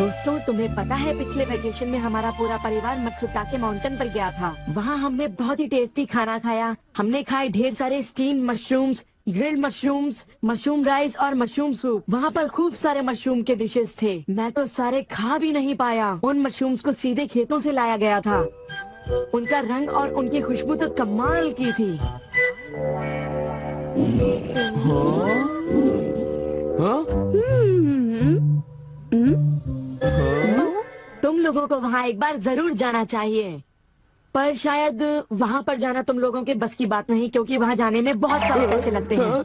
दोस्तों, तुम्हें पता है पिछले वेकेशन में हमारा पूरा परिवार मत्सुटाके माउंटेन पर गया था। वहाँ हमने बहुत ही टेस्टी खाना खाया। हमने खाए ढेर सारे steam mushrooms, grilled mushrooms, mushroom rice और मशरूम सूप। वहाँ पर खूब सारे मशरूम के डिशेस थे। मैं तो सारे खा भी नहीं पाया। उन मशरूम्स को सीधे खेतों से लाया गया था। उनका रंग और उनकी खुशबू तो कमाल की थी। तुम लोगों को वहाँ एक बार जरूर जाना चाहिए, पर शायद वहाँ पर जाना तुम लोगों के बस की बात नहीं, क्योंकि वहाँ जाने में बहुत सारे पैसे लगते हैं।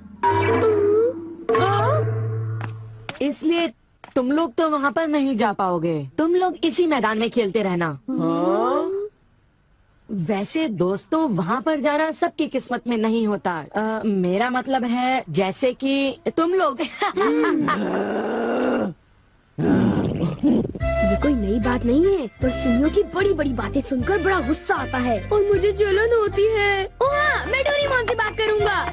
इसलिए तुम लोग तो वहाँ पर नहीं जा पाओगे। तुम लोग इसी मैदान में खेलते रहना। वैसे दोस्तों, वहाँ पर जाना सबकी किस्मत में नहीं होता। मेरा मतलब है जैसे कि तुम लोग। ये कोई नई बात नहीं है, पर सुनियो की बड़ी बड़ी बातें सुनकर बड़ा गुस्सा आता है और मुझे जलन होती है। ओह हाँ, मैं डोरेमोन से बात करूँगा।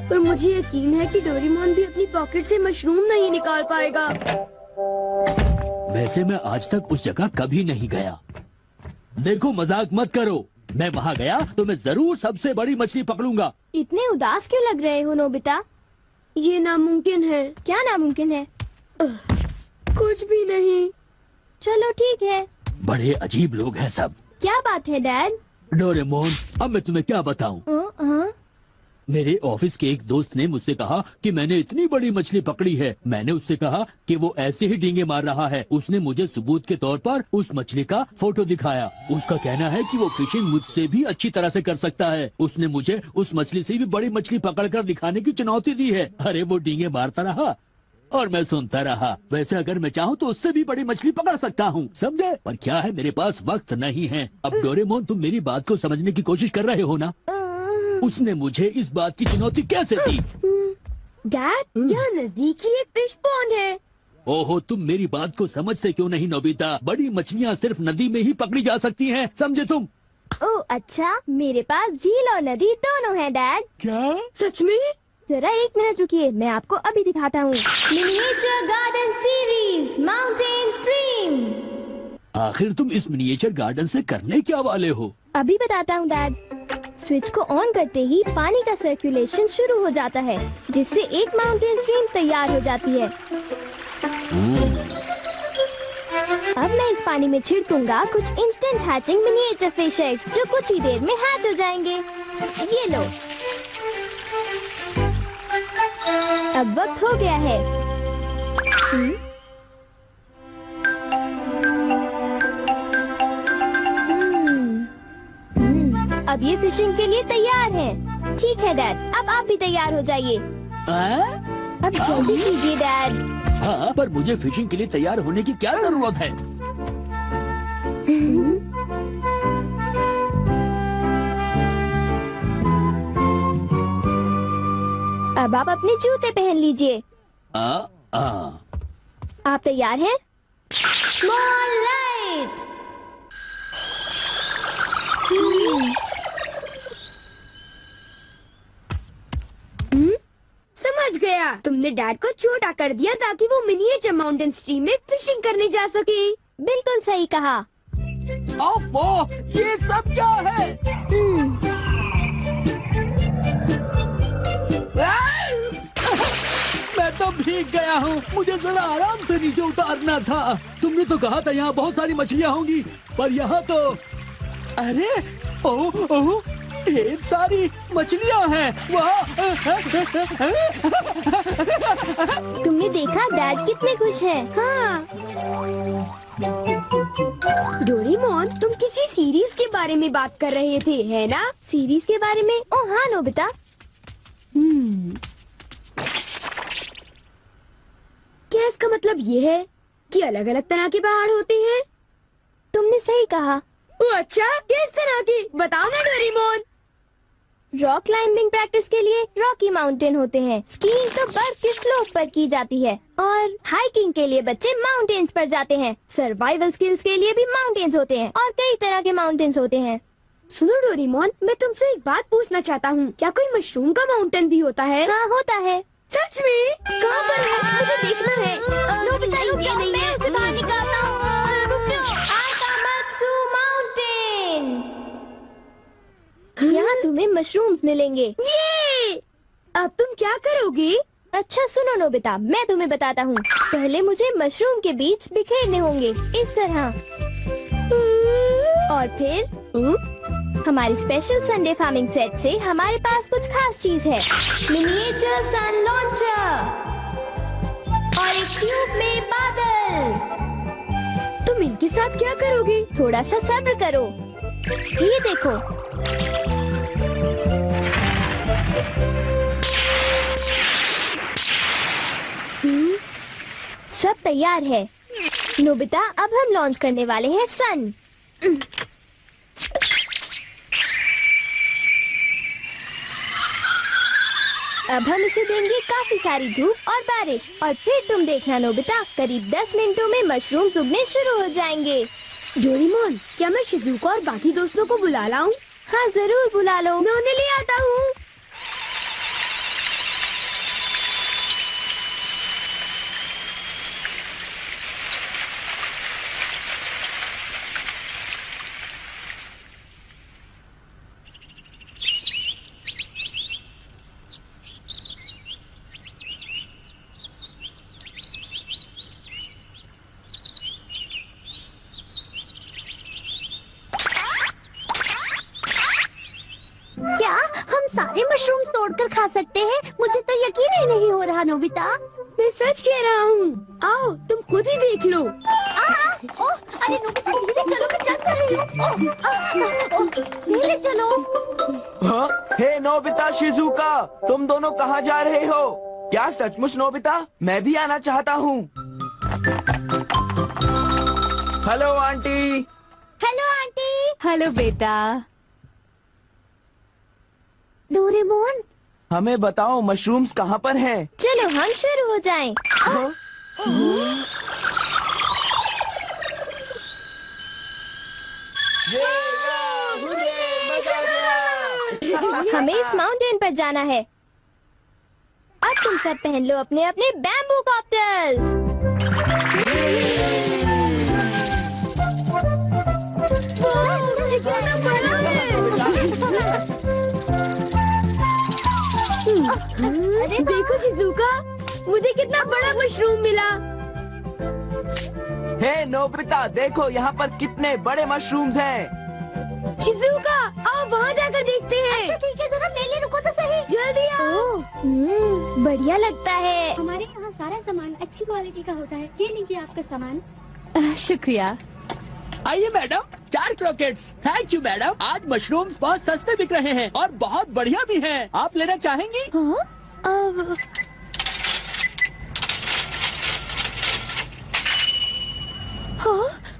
पर मुझे यकीन है कि डोरेमोन भी अपनी पॉकेट से मशरूम नहीं निकाल पाएगा। वैसे मैं आज तक उस जगह कभी नहीं गया। देखो, मजाक मत करो। मैं वहाँ गया तो मैं जरूर सबसे बड़ी मछली पकड़ूंगा। इतने उदास क्यों लग रहे हो नोबिता? ये नामुमकिन है। क्या नामुमकिन है? कुछ भी नहीं। चलो ठीक है। बड़े अजीब लोग हैं सब। क्या बात है डैड? डोरेमोन, अब मैं तुम्हें क्या बताऊं? मेरे ऑफिस के एक दोस्त ने मुझसे कहा कि मैंने इतनी बड़ी मछली पकड़ी है। मैंने उससे कहा कि वो ऐसे ही डींगे मार रहा है। उसने मुझे सबूत के तौर पर उस मछली का फोटो दिखाया। उसका कहना है कि वो फिशिंग मुझसे भी अच्छी तरह से कर सकता है। उसने मुझे उस मछली से भी बड़ी मछली पकड़कर दिखाने की चुनौती दी है। अरे वो डींगे मारता रहा और मैं सुनता रहा। वैसे अगर मैं चाहूँ तो उससे भी बड़ी मछली पकड़ सकता हूँ, समझे? पर क्या है, मेरे पास वक्त नहीं है। अब डोरेमोन, तुम मेरी बात को समझने की कोशिश कर रहे हो ना? उसने मुझे इस बात की चुनौती कैसे दी? डैड, यहाँ नजदीक ही एक फिश पॉन्ड है। ओहो, तुम मेरी बात को समझते क्यों नहीं नोबिता? बड़ी मछलियाँ सिर्फ नदी में ही पकड़ी जा सकती हैं, समझे तुम? ओह अच्छा, मेरे पास झील और नदी दोनों हैं डैड। क्या? सच में? जरा एक मिनट रुकिए, मैं आपको अभी दिखाता हूँ। Miniature garden series mountain stream. आखिर तुम इस मिनिएचर गार्डन से करने क्या वाले हो? अभी बताता हूँ डैड। स्विच को ऑन करते ही पानी का सर्कुलेशन शुरू हो जाता है, जिससे एक माउंटेन स्ट्रीम तैयार हो जाती है। अब मैं इस पानी में छिड़कूंगा कुछ instant hatching miniature fish eggs, जो कुछ ही देर में हैच हो जाएंगे। ये लो। अब वक्त हो गया है। अब ये फिशिंग के लिए तैयार हैं। ठीक है डैड, अब आप भी तैयार हो जाइए। अब जल्दी कीजिए डैड। हाँ, पर मुझे फिशिंग के लिए तैयार होने की क्या जरूरत है? अब आप अपने जूते पहन लीजिए। आप तैयार हैं? Small light. समझ गया, तुमने डैड को छोटा कर दिया ताकि वो मिनिएचर माउंटेन स्ट्रीम में फिशिंग करने जा सके। बिल्कुल सही कहा। ओफो, ये सब क्या है? मैं तो भीग गया हूँ। मुझे जरा आराम से नीचे उतारना था। तुमने तो कहा था यहाँ बहुत सारी मछलियाँ होंगी, पर यहाँ तो अरे ओह, ढेर सारी मछलियाँ हैं। वाह! तुमने देखा डैड कितने खुश हैं। हाँ। डोरेमोन, तुम किसी सीरीज के बारे में बात कर रहे थे, है ना? सीरीज के बारे में? ओह हाँ नोबिता। क्या इसका मतलब ये है कि अलग अलग तरह के पहाड़ होते हैं? तुमने सही कहा। ओह अच्छा, किस तरह की? बताओ ना डोरेमोन। रॉक क्लाइंबिंग प्रैक्टिस के लिए रॉकी माउंटेन होते हैं। स्कीइंग तो बर्फ के स्लोप पर की जाती है और हाइकिंग के लिए बच्चे माउंटेन्स पर जाते हैं। सर्वाइवल स्किल्स के लिए भी माउंटेन्स होते हैं और कई तरह के माउंटेन्स होते हैं। सुनो डोरेमोन, मैं तुमसे एक बात पूछना चाहता हूँ। क्या कोई मशरूम का माउंटेन भी होता है? हाँ होता है। सच में? कहाँ पर है? मुझे देखना है। नोबिता रुक जाओ, मैं उसे बाहर निकालता हूँ। रुक जाओ। आकामात्सु माउंटेन। यहाँ तुम्हें मशरूम्स मिलेंगे। ये! अब तुम क्या करोगी? अच्छा सुनो नोबिता, मैं तुम्हें बताता हूँ। पहले मुझे मशरूम के बीज बिखेरने होंगे, इस तरह। और फिर हमारी स्पेशल संडे फार्मिंग सेट से हमारे पास कुछ खास चीज है। मिनिएचर सन लॉन्चर और एक ट्यूब में बादल। तुम इनके साथ क्या करोगी? थोड़ा सा सब्र करो। ये देखो। सब तैयार है। नोबिता, अब हम लॉन्च करने वाले हैं सन। अब हम इसे देंगे काफी सारी धूप और बारिश, और फिर तुम देखना नोबिता, करीब 10 मिनटों में मशरूम्स उगने शुरू हो जाएंगे। डोरेमोन, क्या मैं शिजुका और बाकी दोस्तों को बुला लाऊं? हाँ जरूर बुला लो, मैं उन्हें ले आता हूँ। क्या हम सारे मशरूम्स तोड़कर खा सकते हैं? मुझे तो यकीन ही नहीं हो रहा नोबिता। मैं सच कह रहा हूँ। आओ तुम खुद ही देख लो। ओह, अरे नोबिता धीरे चलो, मैं चल कर रही हूँ। धीरे चलो। हाँ? हे नोबिता, शिजुका, तुम दोनों कहाँ जा रहे हो? क्या सचमुच नोबिता? मैं भी आना चाहता हूँ। Hello aunty. Hello aunty. Hello बेटा। डोरेमोन, हमें बताओ मशरूम्स कहाँ पर हैं? चलो हम शुरू हो जाएं। हाँ? हमें इस माउंटेन पर जाना है। अब तुम सब पहन लो अपने अपने बैम्बू कॉप्टर्स। अरे देखो शिजुका, मुझे कितना बड़ा मशरूम मिला। हे नोबिता, देखो यहाँ पर कितने बड़े मशरूम्स हैं। शिजुका, आओ वहाँ जाकर देखते हैं। अच्छा ठीक है, जरा मेले रुको तो सही। जल्दी आओ। बढ़िया लगता है। हमारे यहाँ सारा सामान अच्छी क्वालिटी का होता है। ये लीजिए आपका सामान। शुक्रिया। आइए madam, 4 croquettes. Thank you madam. आज मशरूम्स बहुत सस्ते बिक रहे हैं और बहुत बढ़िया भी हैं। आप लेना चाहेंगी? हाँ?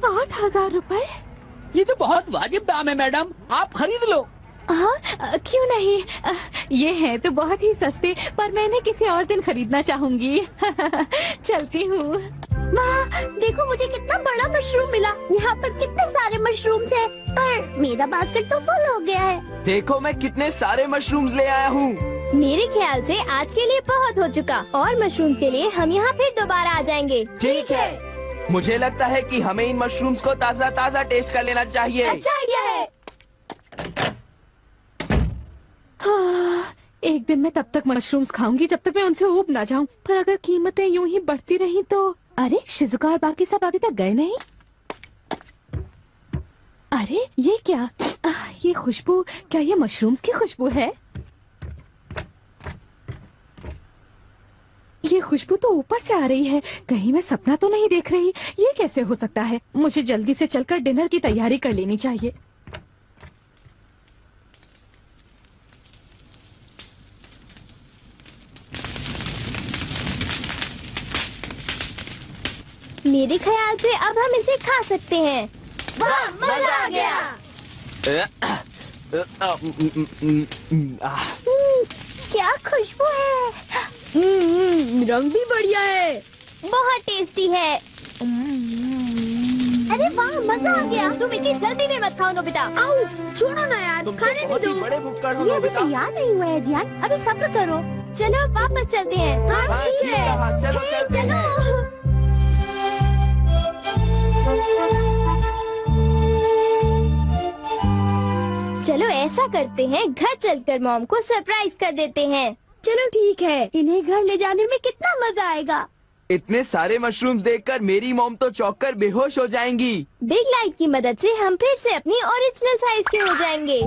8,000 रुपए? ये तो बहुत वाजिब दाम है मैडम, आप खरीद लो। हाँ, क्यों नहीं। ये है तो बहुत ही सस्ते, पर मैं इन्हें किसी और दिन खरीदना चाहूंगी। चलती हूँ। वाह, देखो मुझे कितना बड़ा मशरूम मिला। यहाँ पर कितने सारे मशरूम्स हैं, पर मेरा बास्केट तो फुल हो गया है। देखो मैं कितने सारे मशरूम्स ले आया हूँ। मेरे ख्याल से आज के लिए बहुत हो चुका, और मशरूम्स के लिए हम यहाँ फिर दोबारा आ जाएंगे। ठीक है। मुझे लगता है कि हमें इन मशरूम्स को ताज़ा ताज़ा टेस्ट कर लेना चाहिए। अच्छा आइडिया है। एक दिन मैं तब तक मशरूम्स खाऊंगी जब तक मैं उनसे ऊब ना जाऊं। पर अगर कीमतें यूं ही बढ़ती रही तो। अरे शिजुका और बाकी सब अभी तक गए नहीं। अरे ये क्या? ये खुशबू, क्या ये मशरूम्स की खुशबू है? ये खुशबू तो ऊपर से आ रही है, कहीं मैं सपना तो नहीं देख रही। ये कैसे हो सकता है? मुझे जल्दी से चलकर डिनर की तैयारी कर लेनी चाहिए। मेरे ख्याल से अब हम इसे खा सकते हैं। वाह, मजा आ गया। क्या खुशबू है। रंग भी बढ़िया है, बहुत टेस्टी है। अरे वाह, मजा आ गया। तुम इतनी जल्दी में मत खाओ नोबिता। आउच, छोड़ो ना यार, तुम तो खाने बहुत नहीं ही दो। बड़े भुक्कड़ हो ये अभी नोबिता। तैयार नहीं हुआ है जियान, अभी सब्र करो। चलो वापस चलते हैं। हाँ हाँ, ठीक ठीक है। कहा, चलो हे, चलते हैं। चलो ऐसा करते हैं, घर चलकर मॉम को सरप्राइज कर देते हैं। चलो ठीक है। इन्हें घर ले जाने में कितना मजा आएगा। इतने सारे मशरूम्स देखकर मेरी मॉम तो चौंक कर बेहोश हो जाएंगी। बिग लाइट की मदद से हम फिर से अपनी ओरिजिनल साइज के हो जाएंगे।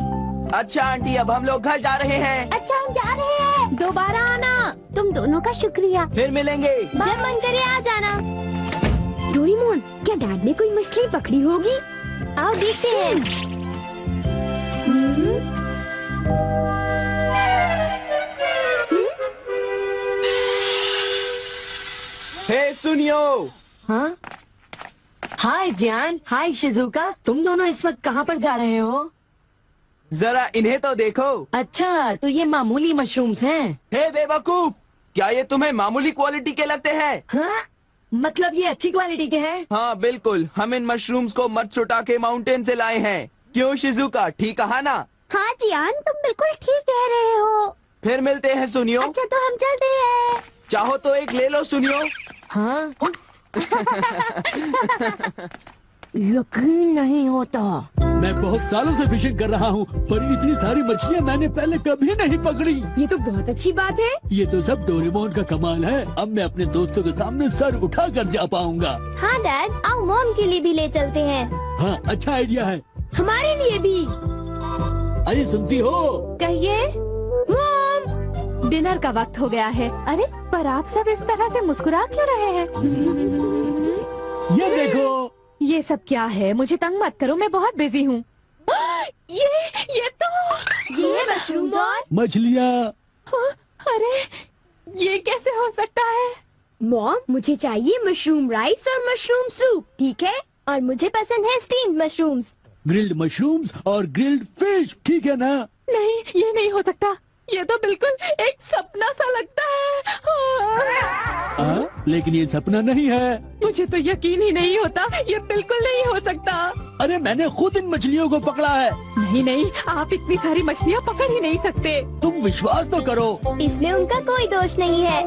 अच्छा आंटी, अब हम लोग घर जा रहे हैं। अच्छा हम जा रहे हैं। दोबारा आना। तुम दोनों का शुक्रिया। फिर मिलेंगे। जब मन करे आ जाना। डोरेमोन, क्या डैड ने कोई मछली पकड़ी होगी? आओ देखते हैं। हे सुनियो, हाँ हाय जियान, हाय शिजुका, तुम दोनों इस वक्त कहाँ पर जा रहे हो? जरा इन्हें तो देखो। अच्छा, तो ये मामूली मशरूम्स हैं। हे बेवकूफ, क्या ये तुम्हें मामूली क्वालिटी के लगते हैं? हाँ? मतलब ये अच्छी क्वालिटी के हैं? हाँ बिल्कुल, हम इन मशरूम्स को मत्सुटा के माउंटेन से लाए हैं। क्यों शिजुका, ठीक कहा ना? हाँ जियान, तुम बिल्कुल ठीक कह रहे हो। फिर मिलते हैं सुनियो। अच्छा तो हम चलते हैं। चाहो तो एक ले लो सुनियो। हाँ? यकीन नहीं होता। मैं बहुत सालों से फिशिंग कर रहा हूँ, पर इतनी सारी मछलियाँ मैंने पहले कभी नहीं पकड़ी। ये तो बहुत अच्छी बात है। ये तो सब डोरेमोन का कमाल है। अब मैं अपने दोस्तों के सामने सर उठा कर जा पाऊंगा। हाँ डैड, आओ मॉम के लिए भी ले चलते हैं। हाँ, अच्छा आइडिया है। हमारे लिए भी। अरे सुनती हो? कहिए। मॉम, डिनर का वक्त हो गया है। अरे पर आप सब इस तरह से मुस्कुरा क्यों रहे हैं? ये देखो। ये सब क्या है? मुझे तंग मत करो, मैं बहुत बिजी हूँ। ये तो ये है मशरूम और मछलियाँ। अरे ये कैसे हो सकता है? मॉम, मुझे चाहिए मशरूम राइस और मशरूम सूप, ठीक है? और मुझे पसंद है स्टीम्ड मशरूम्स। ग्रिल्ड मशरूम्स और ग्रिल्ड फिश, ठीक है ना? नहीं, ये नहीं हो सकता। ये तो बिल्कुल एक सपना सा लगता है। लेकिन ये सपना नहीं है। मुझे तो यकीन ही नहीं होता, ये बिल्कुल नहीं हो सकता। अरे मैंने खुद इन मछलियों को पकड़ा है। नहीं नहीं, आप इतनी सारी मछलियाँ पकड़ ही नहीं सकते। तुम विश्वास तो करो। इसमें उनका कोई दोष नहीं है।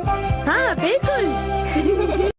हाँ बिल्कुल।